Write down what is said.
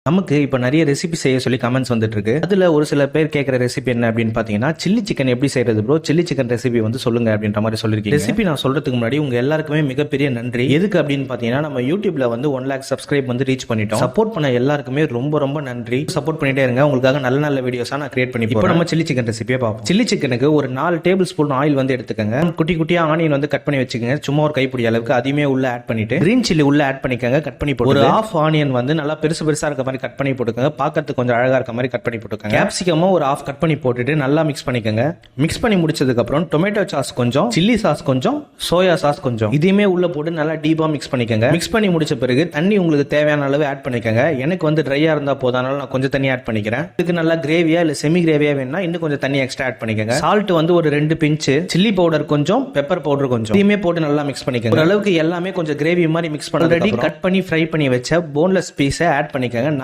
நமக்கு இப்போ நிறைய ரெசிபி செய்ய சொல்லி கமெண்ட்ஸ் வந்துட்டு இருக்கு. அதுல ஒரு சில பேர் கேட்குற ரெசிபி என்ன அப்படின்னு பாத்தீங்கன்னா, சில்லி சிக்கன் எப்படி செய்யறது ப்ரோ, சில்லி சிக்கன் ரெசிபி வந்து சொல்லுங்க அப்படின்ற மாதிரி சொல்லிருக்கீங்க. ரெசிபி நான் சொல்றதுக்கு முன்னாடி உங்க எல்லாருக்குமே மிகப்பெரிய நன்றி. எதுக்கு அப்படின்னு பாத்தீங்கன்னா, நம்ம யூடியூப்ல வந்து 1 lakh சப்ஸ்கிரைப் வந்து ரீச் பண்ணிட்டோம். சப்போர்ட் பண்ண எல்லாருக்குமே ரொம்ப ரொம்ப நன்றி. சப்போர்ட் பண்ணிட்டே இருங்க, உங்களுக்காக நல்ல நல்ல வீடியோஸா நான் கிரியேட் பண்ணி இப்போ நம்ம சில்லி சிக்கன் ரெசிபியை பார்ப்போம். சில்லி சிக்கனுக்கு ஒரு 4 டேபிள் ஸ்பூன் ஆயில் வந்து எடுத்துக்கங்க. குட்டி குட்டியா ஆனியன் வந்து கட் பண்ணி வச்சுக்கோங்க, சும்மா ஒரு கைப்பிடி அளவுக்கு. அதையுமே உள்ள ஆட் பண்ணிட்டு கிரீன் சில்லி உள்ள ஆட் பண்ணிக்கங்க, கட் பண்ணி போட்டு ஒரு ஹாஃப் ஆனியன் வந்து நல்லா பெருசு பெருசா இருக்க மாதிரி கட் பண்ணி போட்டுக்கங்க, பார்க்கறதுக்கு கொஞ்சம் அழகா இருக்க மாதிரி கட் பண்ணி போட்டுக்கங்க. கேப்சிகமும் ஒரு ஹாஃப் கட் பண்ணி போட்டுட்டு நல்லா மிக்ஸ் பண்ணிக்கங்க. மிக்ஸ் பண்ணி முடிச்சதுக்கு அப்புறம் டொமேட்டோ சாஸ் கொஞ்சம், சில்லி சாஸ் கொஞ்சம், சோயா சாஸ் கொஞ்சம், இதையுமே உள்ள போட்டு நல்லா டீப்பா மிக்ஸ் பண்ணிக்கங்க. மிக்ஸ் பண்ணி முடிச்ச பிறகு தண்ணி உங்களுக்கு தேவையான அளவு ஆட் பண்ணிக்கங்க. எனக்கு வந்து ட்ரையா இருந்தா போதானால நான் கொஞ்சம் தண்ணி ஆட் பண்ணிக்கிறேன். இதுக்கு நல்லா கிரேவியா இல்ல செமி கிரேவியா வேணும்னா இன்னும் கொஞ்சம் தண்ணி எக்ஸ்ட்ரா ஆட் பண்ணிக்கங்க. சால்ட் வந்து ஒரு 2 பிஞ்ச், சில்லி பவுடர் கொஞ்சம், பெப்பர் பவுடர் கொஞ்சம், இதையுமே போட்டு நல்லா மிக்ஸ் பண்ணிக்கங்க. ஒரு அளவுக்கு எல்லாமே கொஞ்சம் கிரேவி மாதிரி மிக்ஸ் பண்ணி ஆல்ரெடி கட் பண்ணி ஃப்ரை பண்ணி வச்ச போன்லெஸ் பீஸை ஆட் பண்ணிக்கங்க.